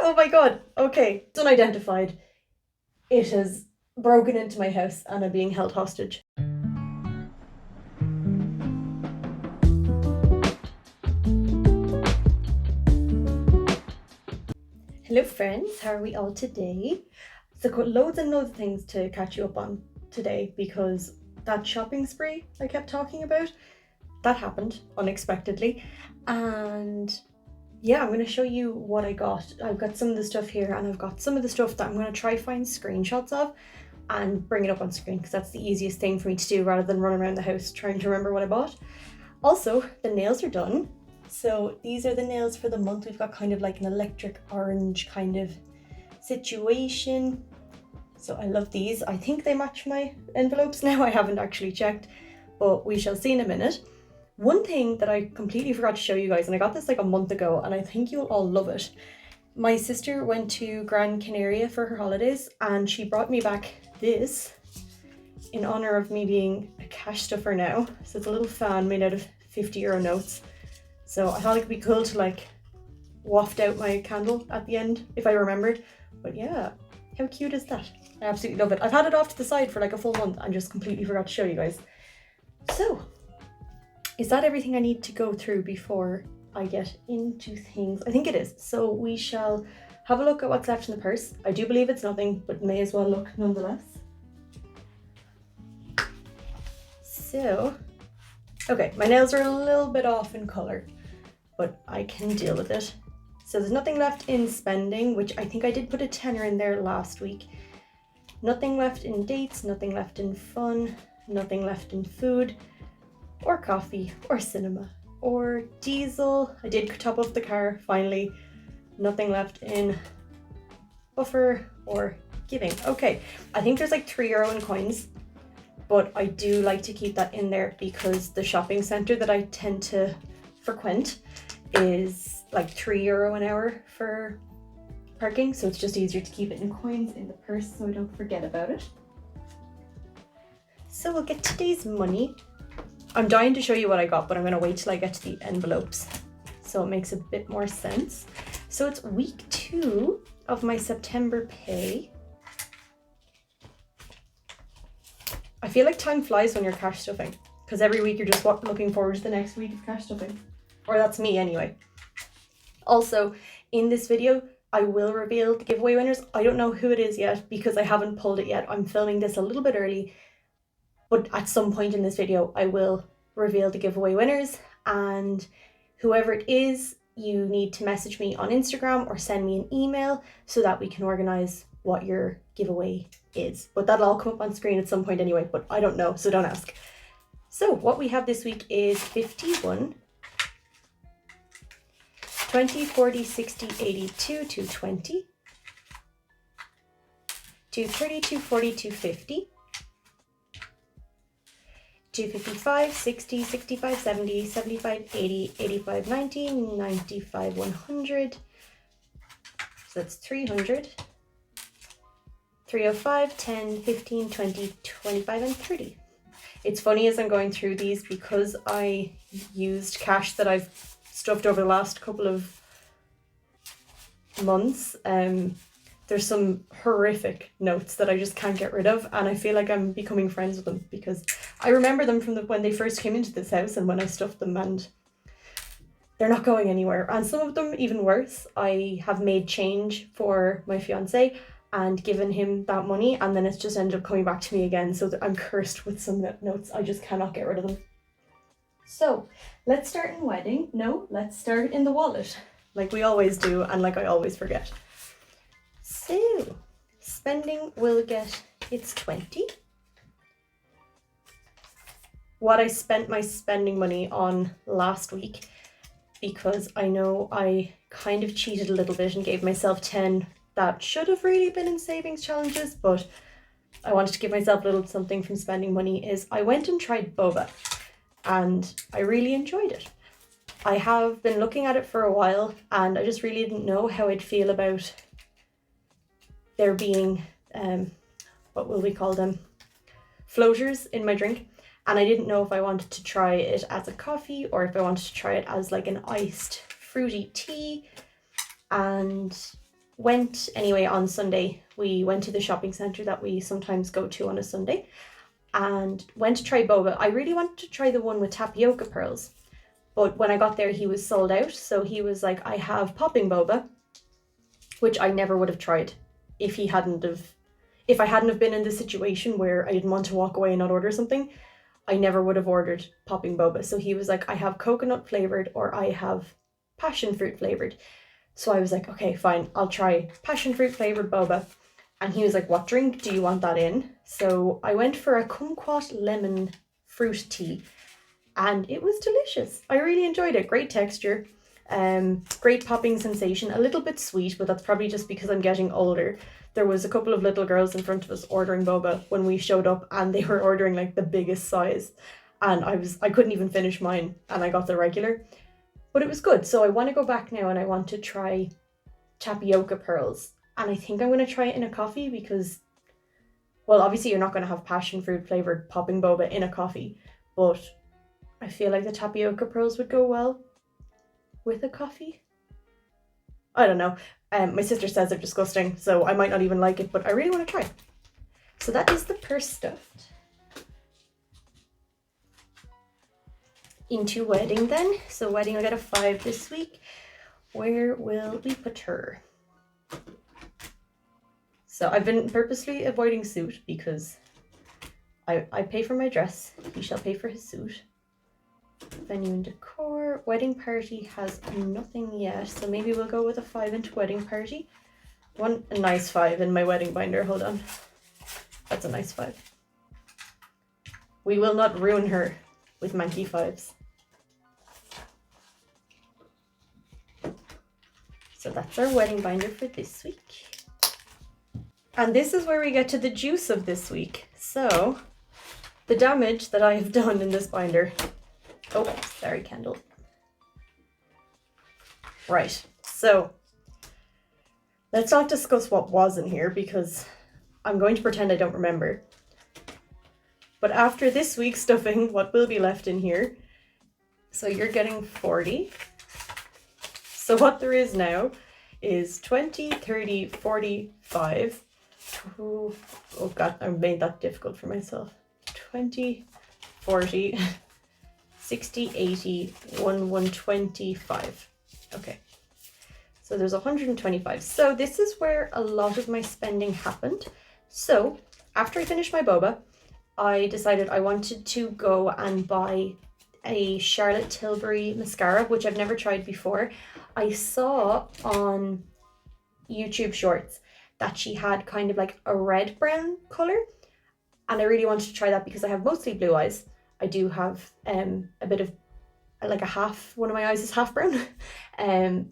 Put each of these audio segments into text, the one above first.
Oh my god. Okay. It's unidentified. It has broken into my house and I'm being held hostage. Hello friends, how are we all today? So got loads and loads of things to catch you up on today because that shopping spree I kept talking about, that happened unexpectedly. And yeah, I'm going to show you what I got. I've got some of the stuff here and I've got some of the stuff that I'm going to try find screenshots of and bring it up on screen because that's the easiest thing for me to do rather than run around the house trying to remember what I bought. Also, the nails are done. So these are the nails for the month. We've got kind of like an electric orange kind of situation. So I love these. I think they match my envelopes now. I haven't actually checked, but we shall see in a minute. One thing that I completely forgot to show you guys, and I got this like a month ago, and I think you'll all love it. My sister went to Gran Canaria for her holidays, and she brought me back this in honor of me being a cash stuffer now. So it's a little fan made out of 50 € notes. So I thought it could be cool to like waft out my candle at the end if I remember. But yeah, how cute is that? I absolutely love it. I've had it off to the side for like a full month and just completely forgot to show you guys. So, is that everything I need to go through before I get into things? I think it is. So we shall have a look at what's left in the purse. I do believe it's nothing, but may as well look nonetheless. So, okay, my nails are a little bit off in colour, but I can deal with it. So there's nothing left in spending, which I think I did put a tenner in there last week. Nothing left in dates, nothing left in fun, nothing left in food, or coffee, or cinema, or diesel. I did top off the car, finally. Nothing left in buffer or giving. Okay, I think there's like €3 in coins, but I do like to keep that in there because the shopping centre that I tend to frequent is like €3 an hour for parking, so it's just easier to keep it in coins in the purse so I don't forget about it. So we'll get today's money. I'm dying to show you what I got, but I'm going to wait till I get to the envelopes so it makes a bit more sense. So it's week 2 of my September pay. I feel like time flies when you're cash stuffing because every week you're just looking forward to the next week of cash stuffing. Or that's me anyway. Also, in this video, I will reveal the giveaway winners. I don't know who it is yet because I haven't pulled it yet. I'm filming this a little bit early, but at some point in this video, I will reveal the giveaway winners, and whoever it is, you need to message me on Instagram or send me an email so that we can organize what your giveaway is. But that'll all come up on screen at some point anyway, but I don't know, so don't ask. So what we have this week is 51, 20, 40, 60, 82, 220, 230, 240, 250, 255, 60, 65, 70, 75, 80, 85, 90, 95, 100. So that's 300, 305, 10, 15, 20, 25, and 30. It's funny as I'm going through these because I used cash that I've stuffed over the last couple of months. There's some horrific notes that I just can't get rid of, and I feel like I'm becoming friends with them because I remember them from when they first came into this house and when I stuffed them, and they're not going anywhere. And some of them, even worse, I have made change for my fiance and given him that money, and then it's just ended up coming back to me again, so I'm cursed with some notes. I just cannot get rid of them. So let's start in wedding. No, let's start in the wallet, like we always do and like I always forget. So spending will get its 20. What I spent my spending money on last week, because I know I kind of cheated a little bit and gave myself 10 that should have really been in savings challenges, but I wanted to give myself a little something from spending money, is I went and tried boba and I really enjoyed it. I have been looking at it for a while and I just really didn't know how I'd feel about there being, what will we call them, floaters in my drink. And I didn't know if I wanted to try it as a coffee or if I wanted to try it as like an iced fruity tea. And went anyway on Sunday. We went to the shopping centre that we sometimes go to on a Sunday and went to try boba. I really wanted to try the one with tapioca pearls, but when I got there he was sold out. So he was like, I have popping boba, which I never would have tried if I hadn't have been in the situation where I didn't want to walk away and not order something. I never would have ordered popping boba. So he was like, I have coconut flavoured or I have passion fruit flavoured. So I was like, okay, fine, I'll try passion fruit flavoured boba. And he was like, what drink do you want that in? So I went for a kumquat lemon fruit tea and it was delicious. I really enjoyed it. Great texture, great popping sensation, a little bit sweet, but that's probably just because I'm getting older. There was a couple of little girls in front of us ordering boba when we showed up and they were ordering like the biggest size. And I couldn't even finish mine and I got the regular. But it was good. So I want to go back now and I want to try tapioca pearls. And I think I'm going to try it in a coffee because, well, obviously you're not going to have passion fruit flavoured popping boba in a coffee. But I feel like the tapioca pearls would go well with a coffee. I don't know. My sister says they're disgusting, so I might not even like it, but I really want to try. So that is the purse stuffed. Into wedding then. So wedding, I got a 5 this week. Where will we put her? So I've been purposely avoiding suit because I pay for my dress. He shall pay for his suit. Venue and decor. Wedding party has nothing yet, so maybe we'll go with a 5 into wedding party. A nice 5 in my wedding binder. Hold on. That's a nice 5. We will not ruin her with manky 5s. So that's our wedding binder for this week. And this is where we get to the juice of this week. So the damage that I have done in this binder. Oh, sorry, Kendall. Right, so let's not discuss what was in here because I'm going to pretend I don't remember. But after this week's stuffing, what will be left in here? So you're getting 40. So what there is now is 20, 30, 45. Oh God, I made that difficult for myself. 20, 40, 60, 80, 125. Okay. So there's 125. So this is where a lot of my spending happened. So after I finished my boba, I decided I wanted to go and buy a Charlotte Tilbury mascara, which I've never tried before. I saw on YouTube Shorts that she had kind of like a red brown color, and I really wanted to try that because I have mostly blue eyes. I do have a bit of like a half, one of my eyes is half brown,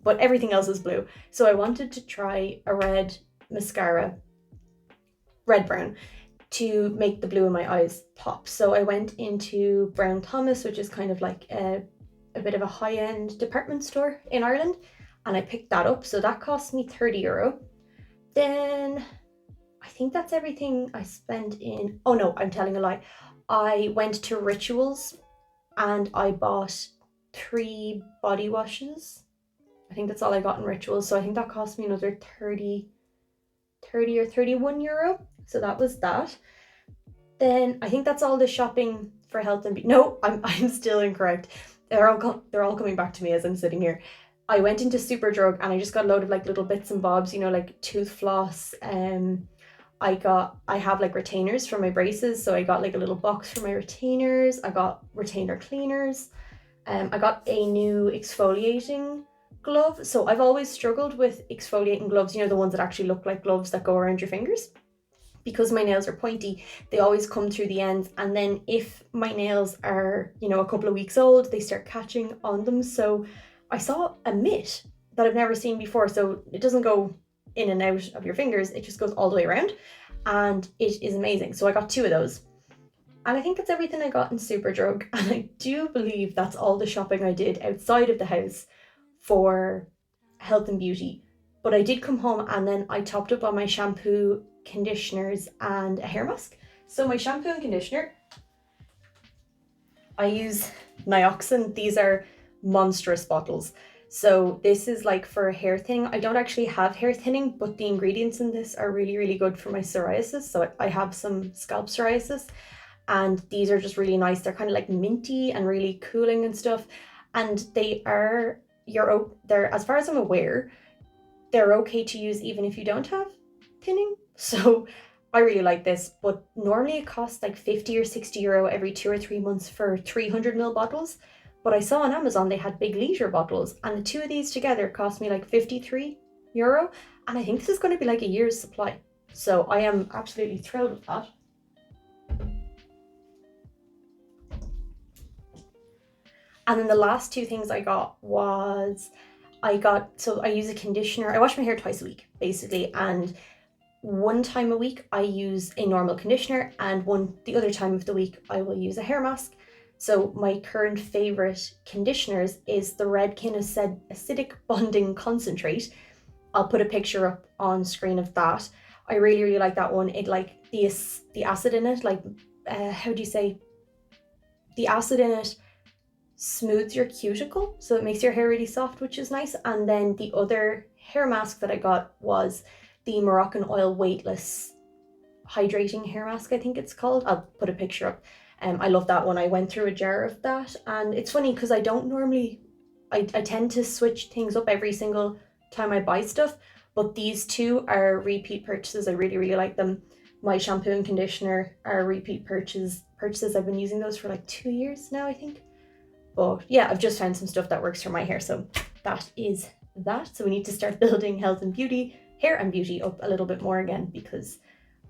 but everything else is blue. So I wanted to try a red mascara, red brown, to make the blue in my eyes pop. So I went into Brown Thomas, which is kind of like a bit of a high-end department store in Ireland, and I picked that up. So that cost me €30. Then I think that's everything I spent in, oh no, I'm telling a lie. I went to Rituals and I bought 3 body washes. I think that's all I got in Rituals. So I think that cost me another 30 or 31 euro. So that was that. Then I think that's all the shopping for health and beauty. No, I'm still incorrect. They're all coming back to me as I'm sitting here. I went into Superdrug and I just got a load of like little bits and bobs, you know, like tooth floss. I have like retainers for my braces, so I got like a little box for my retainers. I got retainer cleaners. I got a new exfoliating glove. So I've always struggled with exfoliating gloves, you know, the ones that actually look like gloves that go around your fingers. Because my nails are pointy, they always come through the ends, and then if my nails are, you know, a couple of weeks old, they start catching on them. So I saw a mitt that I've never seen before. So it doesn't go in and out of your fingers, it just goes all the way around, and it is amazing. So I got 2 of those, and I think that's everything I got in Superdrug. And I do believe that's all the shopping I did outside of the house for health and beauty. But I did come home and then I topped up on my shampoo, conditioners and a hair mask. So my shampoo and conditioner, I use Nioxin. These are monstrous bottles. So this is like for a hair thinning. I don't actually have hair thinning, but the ingredients in this are really, really good for my psoriasis. So I have some scalp psoriasis, and these are just really nice. They're kind of like minty and really cooling and stuff. And they're, as far as I'm aware, they're okay to use even if you don't have thinning. So I really like this, but normally it costs like 50 or 60 euro every 2 or 3 months for 300 ml bottles. But I saw on Amazon they had big litre bottles, and the two of these together cost me like 53 euro. And I think this is going to be like a year's supply. So I am absolutely thrilled with that. And then the last two things I got was, I use a conditioner. I wash my hair twice a week, basically. And one time a week I use a normal conditioner, and the other time of the week I will use a hair mask. So my current favorite conditioners is the Redken Acidic Bonding Concentrate. I'll put a picture up on screen of that. I really, really like that one. It like the acid in it, like how do you say? The acid in it smooths your cuticle, so it makes your hair really soft, which is nice. And then the other hair mask that I got was the Moroccan Oil Weightless Hydrating Hair Mask, I think it's called. I'll put a picture up. I love that one. I went through a jar of that, and it's funny because I tend to switch things up every single time I buy stuff, but these two are repeat purchases. I really, really like them. My shampoo and conditioner are repeat purchases. I've been using those for like 2 years now, I think. But yeah, I've just found some stuff that works for my hair, so that is that. So we need to start building health and beauty, hair and beauty up a little bit more again, because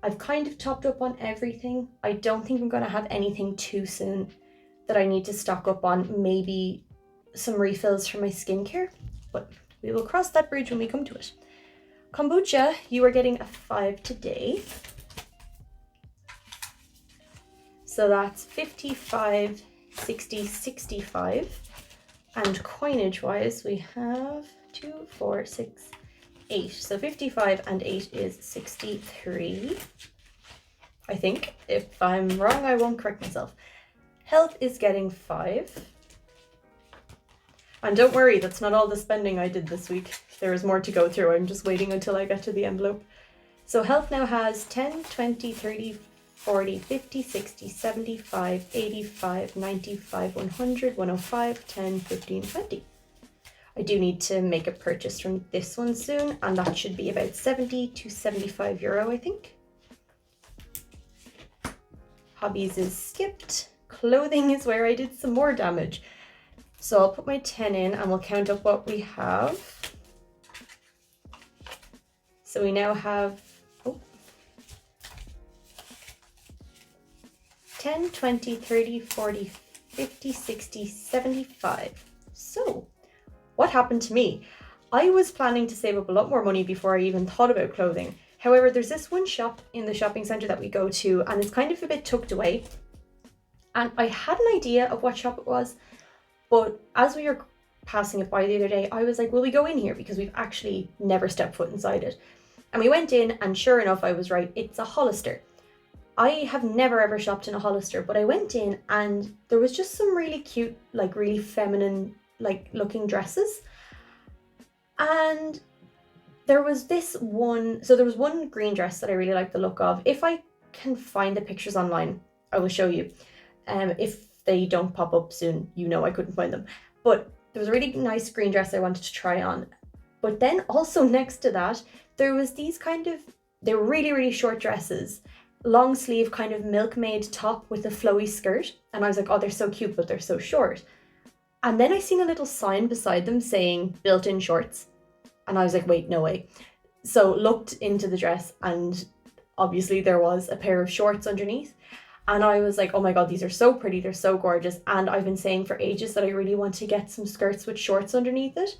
I've kind of topped up on everything. I don't think I'm going to have anything too soon that I need to stock up on. Maybe some refills for my skincare, but we will cross that bridge when we come to it. Kombucha, you are getting a 5 today. So that's 55, 60, 65. And coinage wise, we have 2, 4, 6, 8. So 55 and 8 is 63. I think. If I'm wrong, I won't correct myself. Health is getting 5. And don't worry, that's not all the spending I did this week. There is more to go through. I'm just waiting until I get to the envelope. So health now has 10, 20, 30, 40, 50, 60, 75, 85, 95, 100, 105, 10, 15, 20. I do need to make a purchase from this one soon, and that should be about 70 to 75 euro, I think. Hobbies is skipped. Clothing is where I did some more damage. So I'll put my 10 in and we'll count up what we have. So we now have 10, 20, 30, 40, 50, 60, 75. So what happened to me? I was planning to save up a lot more money before I even thought about clothing. However, there's this one shop in the shopping centre that we go to, and it's kind of a bit tucked away. And I had an idea of what shop it was, but as we were passing it by the other day, I was like, will we go in here? Because we've actually never stepped foot inside it. And we went in, and sure enough, I was right. It's a Hollister. I have never ever shopped in a Hollister, but I went in and there was just some really cute, like really feminine, like looking dresses. And there was one green dress that I really like the look of. If I can find the pictures online, I will show you. If they don't pop up soon, I couldn't find them. But there was a really nice green dress I wanted to try on. But then also next to that, there was they were really, really short dresses. Long sleeve kind of milkmaid top with a flowy skirt. And I was like, oh, they're so cute, but they're so short. And then I seen a little sign beside them saying built-in shorts. And I was like, wait, no way. So looked into the dress and obviously there was a pair of shorts underneath. And I was like, oh my God, these are so pretty. They're so gorgeous. And I've been saying for ages that I really want to get some skirts with shorts underneath it.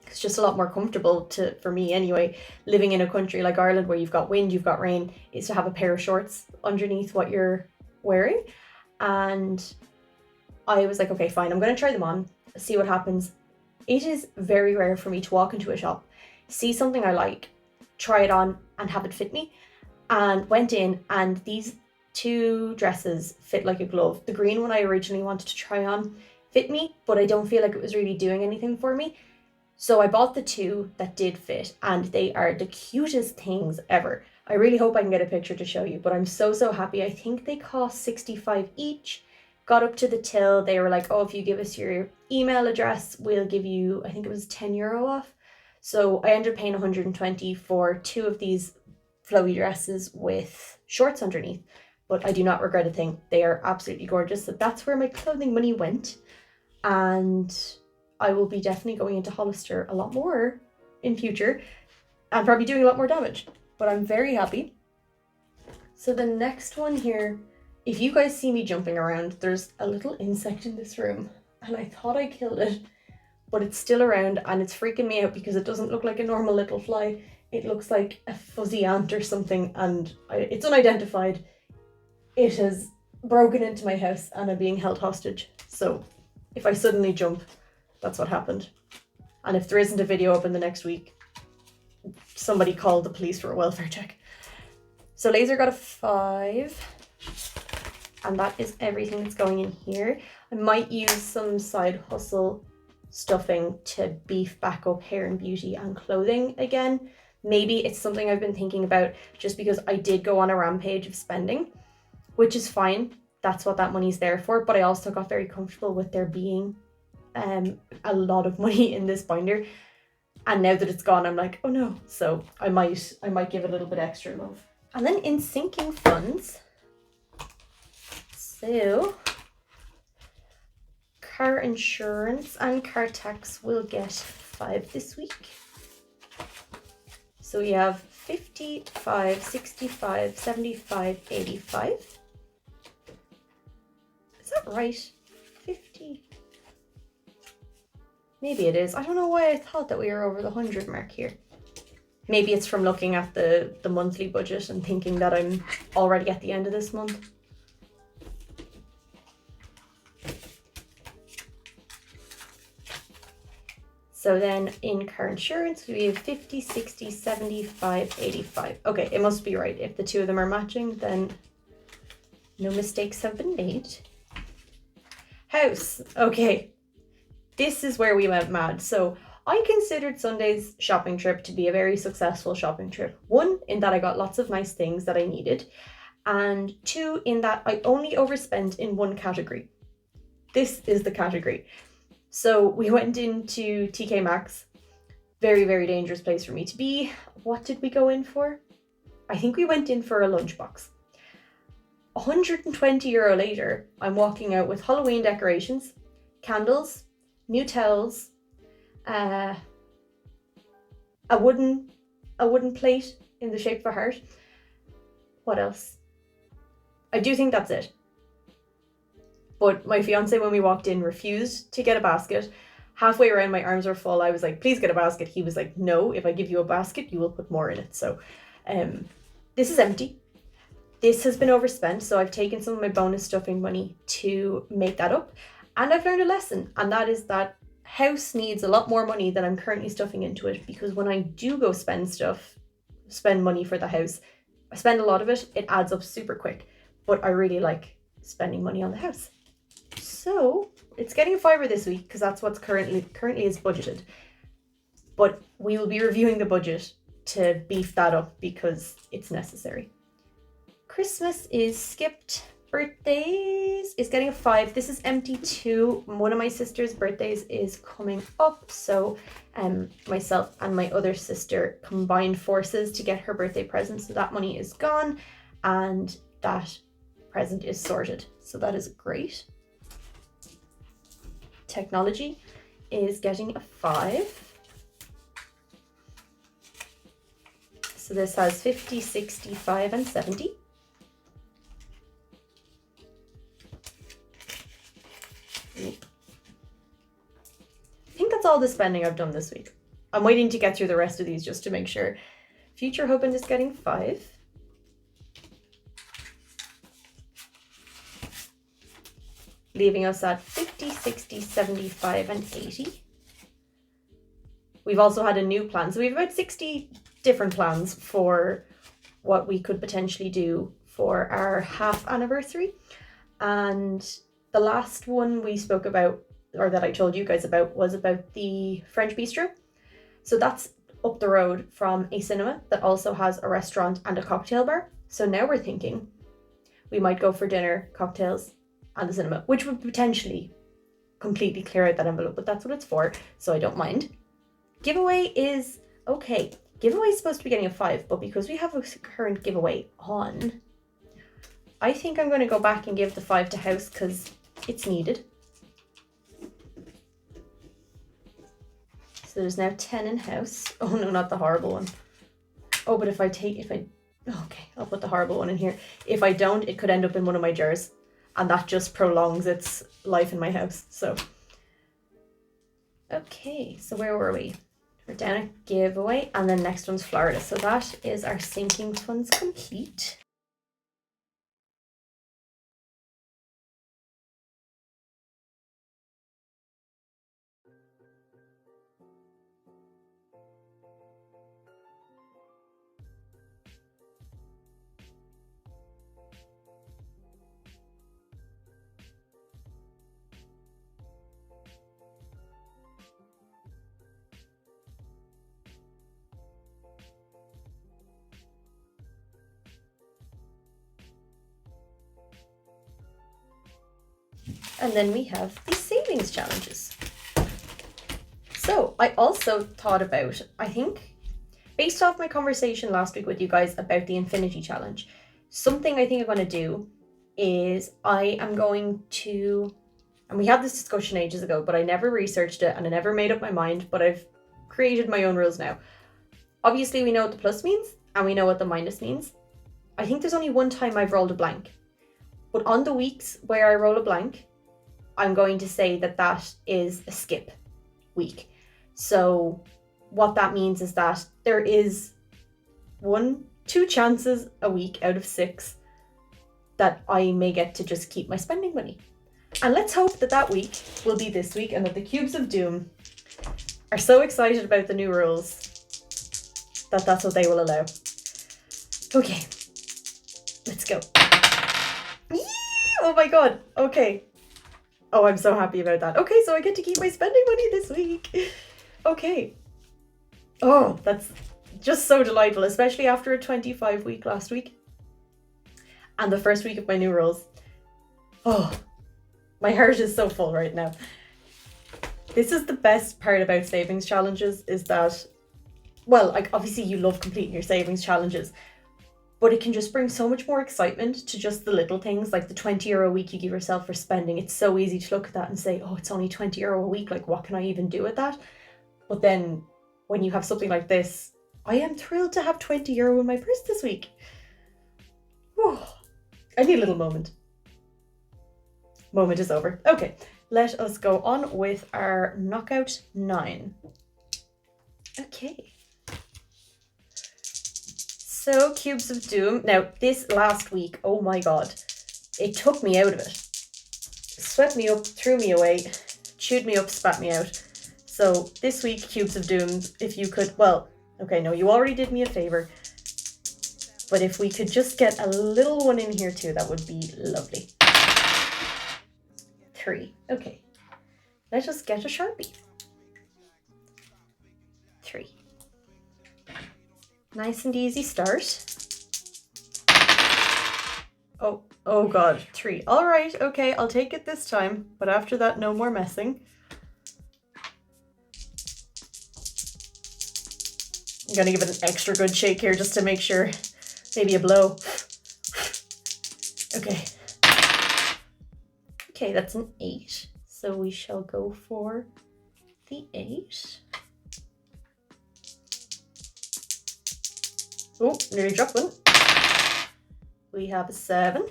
It's just a lot more comfortable for me anyway, living in a country like Ireland where you've got wind, you've got rain, is to have a pair of shorts underneath what you're wearing. And I was like, okay, fine, I'm going to try them on, see what happens. It is very rare for me to walk into a shop, see something I like, try it on and have it fit me. And went in and these two dresses fit like a glove. The green one I originally wanted to try on fit me, but I don't feel like it was really doing anything for me. So I bought the two that did fit, and they are the cutest things ever. I really hope I can get a picture to show you, but I'm so happy. I think they cost 65 each. Got up to the till. They were like, oh, if you give us your email address, we'll give you, I think it was €10 off. So I ended up paying 120 for two of these flowy dresses with shorts underneath. But I do not regret a thing. They are absolutely gorgeous. So that's where my clothing money went. And I will be definitely going into Hollister a lot more in future and probably doing a lot more damage. But I'm very happy. So the next one here, if you guys see me jumping around, there's a little insect in this room. And I thought I killed it, but it's still around and it's freaking me out because it doesn't look like a normal little fly. It looks like a fuzzy ant or something, and it's unidentified. It has broken into my house and I'm being held hostage. So if I suddenly jump, that's what happened. And if there isn't a video up in the next week, somebody called the police for a welfare check. So Laser got a 5. And that is everything that's going in here. I might use some side hustle stuffing to beef back up hair and beauty and clothing again. Maybe it's something I've been thinking about just because I did go on a rampage of spending, which is fine. That's what that money's there for. But I also got very comfortable with there being a lot of money in this binder. And now that it's gone, I'm like, oh no. So I might give it a little bit extra love. And then in sinking funds, so car insurance and car tax will get 5 this week. So we have 55, 65, 75, 85. Is that right? 50. Maybe it is. I don't know why I thought that we were over the 100 mark here. Maybe it's from looking at the monthly budget and thinking that I'm already at the end of this month. So then in car insurance, we have 50, 60, 75, 85. Okay, it must be right. If the two of them are matching, then no mistakes have been made. House. Okay, this is where we went mad. So I considered Sunday's shopping trip to be a very successful shopping trip. 1, in that I got lots of nice things that I needed. And 2, in that I only overspent in one category. This is the category. So we went into TK Maxx. Very dangerous place for me to be. What did we go in for? I think we went in for a lunchbox. €120 later, I'm walking out with Halloween decorations, candles, new towels, a wooden plate in the shape of a heart. What else? I do think that's it. But my fiance, when we walked in, refused to get a basket. Halfway around, my arms were full. I was like, please get a basket. He was like, no, if I give you a basket, you will put more in it. So this is empty. This has been overspent. So I've taken some of my bonus stuffing money to make that up. And I've learned a lesson. And that is that house needs a lot more money than I'm currently stuffing into it. Because when I do go spend money for the house, I spend a lot of it. It adds up super quick. But I really like spending money on the house. So it's getting a 5 this week because that's what's currently is budgeted. But we will be reviewing the budget to beef that up because it's necessary. Christmas is skipped. Birthdays is getting a 5. This is empty too. One of my sister's birthdays is coming up. So myself and my other sister combined forces to get her birthday present. So that money is gone and that present is sorted. So that is great. Technology is getting a 5. So this has 50, 65, and 70. I think that's all the spending I've done this week. I'm waiting to get through the rest of these just to make sure. Future husband is getting 5. Leaving us at 50, 60, 75, and 80. We've also had a new plan. So we have about 60 different plans for what we could potentially do for our half anniversary. And the last one we spoke about, or that I told you guys about, was about the French bistro. So that's up the road from a cinema that also has a restaurant and a cocktail bar. So now we're thinking we might go for dinner, cocktails, and the cinema, which would potentially completely clear out that envelope, but that's what it's for, so I don't mind. Giveaway is okay. Giveaway is supposed to be getting a 5, but because we have a current giveaway on, I think I'm going to go back and give the 5 to House because it's needed. So there's now 10 in House. Oh no, not the horrible one. Oh, but okay, I'll put the horrible one in here. If I don't, it could end up in one of my jars, and that just prolongs its life in my house. So, okay, so where were we? We're down at giveaway, and then next one's Florida. So that is our sinking funds complete. And then we have the savings challenges. So I also thought about, I think, based off my conversation last week with you guys about the Infinity Challenge, something I think I'm going to do is I am going to, and we had this discussion ages ago, but I never researched it and I never made up my mind, but I've created my own rules now. Obviously, we know what the plus means and we know what the minus means. I think there's only one time I've rolled a blank, but on the weeks where I roll a blank, I'm going to say that that is a skip week. So what that means is that there is 2 chances a week out of 6 that I may get to just keep my spending money. And let's hope that that week will be this week and that the Cubes of Doom are so excited about the new rules that that's what they will allow. Okay, let's go. Yee! Oh my god, okay. Oh, I'm so happy about that. Okay, so I get to keep my spending money this week. Okay. Oh, that's just so delightful, especially after a 25 week last week. And the first week of my new rules. Oh, my heart is so full right now. This is the best part about savings challenges is that, well, like obviously you love completing your savings challenges, but it can just bring so much more excitement to just the little things, like the €20 a week you give yourself for spending. It's so easy to look at that and say, oh, it's only €20 a week. Like, what can I even do with that? But then when you have something like this, I am thrilled to have €20 in my purse this week. Whew. I need a little moment. Moment is over. Okay, let us go on with our knockout 9. Okay. So, Cubes of Doom. Now, this last week, oh my god, it took me out of it. Swept me up, threw me away, chewed me up, spat me out. So, this week, Cubes of Doom, if you could, well, okay, no, you already did me a favor. But if we could just get a little one in here too, that would be lovely. 3. Okay. Let us get a Sharpie. 3. Nice and easy start. Oh god, 3. All right, okay, I'll take it this time. But after that, no more messing. I'm gonna give it an extra good shake here just to make sure. Maybe a blow. Okay. Okay, that's an 8. So we shall go for the 8. Oh, nearly dropped one. We have a 7.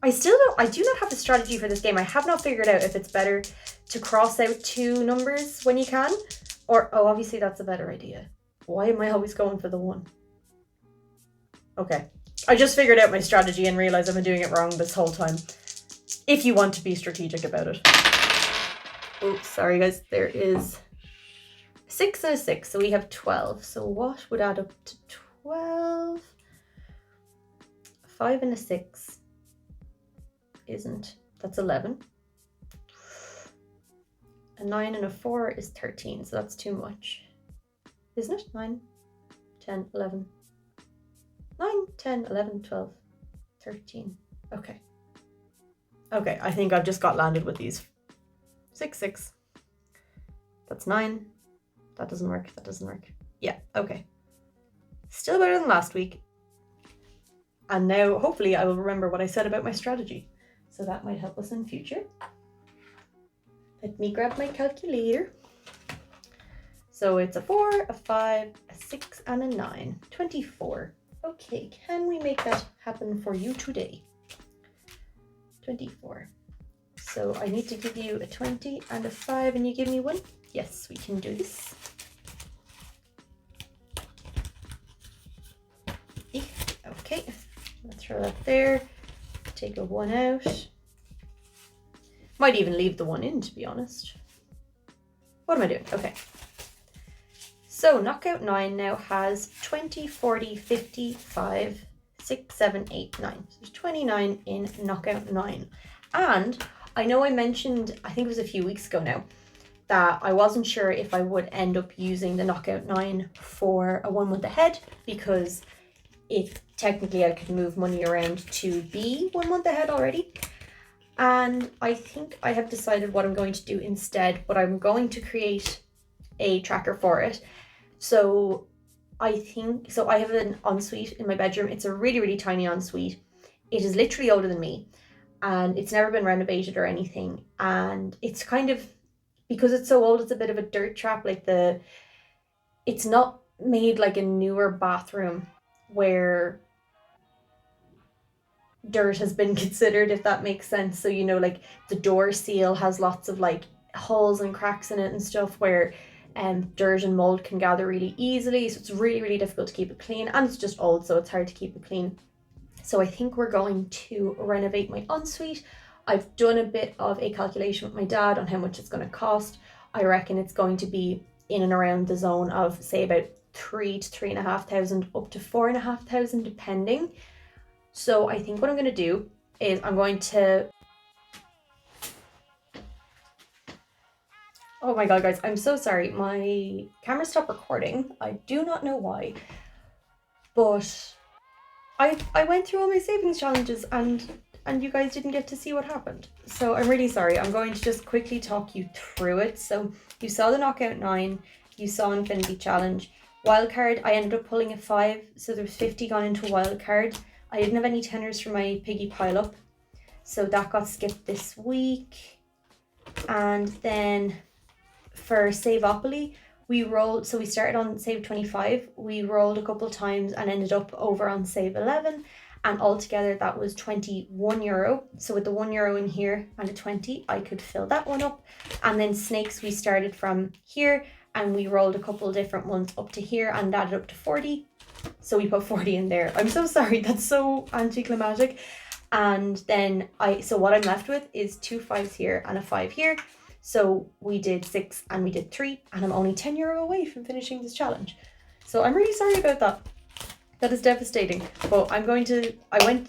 I do not have a strategy for this game. I have not figured out if it's better to cross out 2 numbers when you can, or, oh, obviously that's a better idea. Why am I always going for the 1? Okay. I just figured out my strategy and realized I've been doing it wrong this whole time. If you want to be strategic about it. Oh, sorry guys. There is 6 and a 6, so we have 12. So what would add up to 12? 5 and a 6 isn't. That's 11. A 9 and a 4 is 13, so that's too much. Isn't it? 9, 10, 11. 9, 10, 11, 12, 13. Okay. Okay, I think I've just got landed with these. 6, 6. That's 9. That doesn't work. That doesn't work. Yeah, okay. Still better than last week. And now, hopefully, I will remember what I said about my strategy. So that might help us in future. Let me grab my calculator. So it's a 4, a 5, a 6, and a 9. 24. Okay, can we make that happen for you today? 24. So I need to give you a 20 and a 5, and you give me 1? Yes, we can do this. Okay, let's throw that there. Take a 1 out. Might even leave the 1 in, to be honest. What am I doing? Okay. So knockout 9 now has 20, 40, 50, 5, 6, 7, 8, 9. So there's 29 in knockout 9. And I know I mentioned, I think it was a few weeks ago now, that I wasn't sure if I would end up using the knockout 9 for a 1 month ahead, because if technically I could move money around to be 1 month ahead already. And I think I have decided what I'm going to do instead, but I'm going to create a tracker for it. So I have an ensuite in my bedroom. It's a really, really tiny ensuite. It is literally older than me, and it's never been renovated or anything. And it's kind of, because it's so old, it's a bit of a dirt trap. Like it's not made like a newer bathroom where dirt has been considered, if that makes sense. So, you know, like the door seal has lots of like holes and cracks in it and stuff where dirt and mold can gather really easily. So it's really, really difficult to keep it clean, and it's just old, so it's hard to keep it clean. So I think we're going to renovate my ensuite. I've done a bit of a calculation with my dad on how much it's going to cost. I reckon it's going to be in and around the zone of, say, about 3,000 to 3,500 up to 4,500 depending. So I think what I'm going to do is I'm going to... Oh my god, guys, I'm so sorry. My camera stopped recording. I do not know why. But I went through all my savings challenges and you guys didn't get to see what happened. So I'm really sorry. I'm going to just quickly talk you through it. So you saw the knockout 9. You saw Infinity Challenge. Wildcard, I ended up pulling a 5. So there's 50 gone into wildcard. I didn't have any tenors for my piggy pile up, so that got skipped this week. And then for Saveopoly, we rolled, so we started on Save 25, we rolled a couple times and ended up over on Save 11, and altogether that was €21. So with the €1 in here and a 20, I could fill that one up. And then Snakes, we started from here and we rolled a couple different ones up to here and added up to 40. So we put 40 in there. I'm so sorry, that's so anticlimactic. And then what I'm left with is 2 5s here and a 5 here. So we did 6 and we did 3, and I'm only €10 away from finishing this challenge. So I'm really sorry about that. That is devastating. But I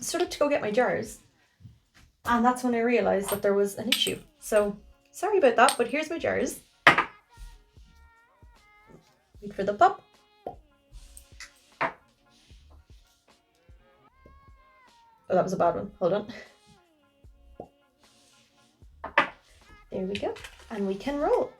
stood up to go get my jars, and that's when I realized that there was an issue. So sorry about that, but here's my jars. Wait for the pop. Oh, that was a bad one. Hold on. There we go. And we can roll.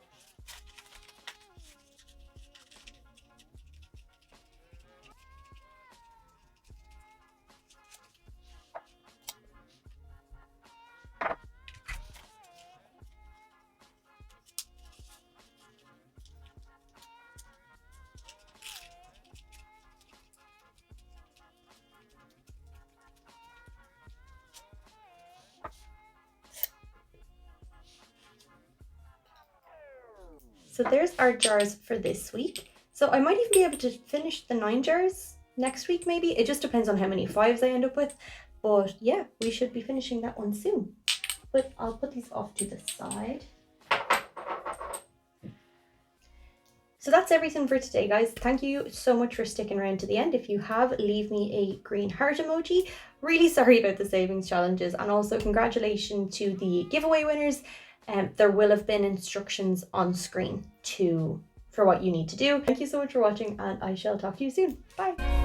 So there's our jars for this week. So I might even be able to finish the 9 jars next week maybe. It just depends on how many 5s I end up with. But yeah, we should be finishing that one soon. But I'll put these off to the side. So that's everything for today, guys. Thank you so much for sticking around to the end. If you have, leave me a green heart emoji. Really sorry about the savings challenges, and also congratulations to the giveaway winners. there will have been instructions on screen for what you need to do. Thank you so much for watching, and I shall talk to you soon. Bye.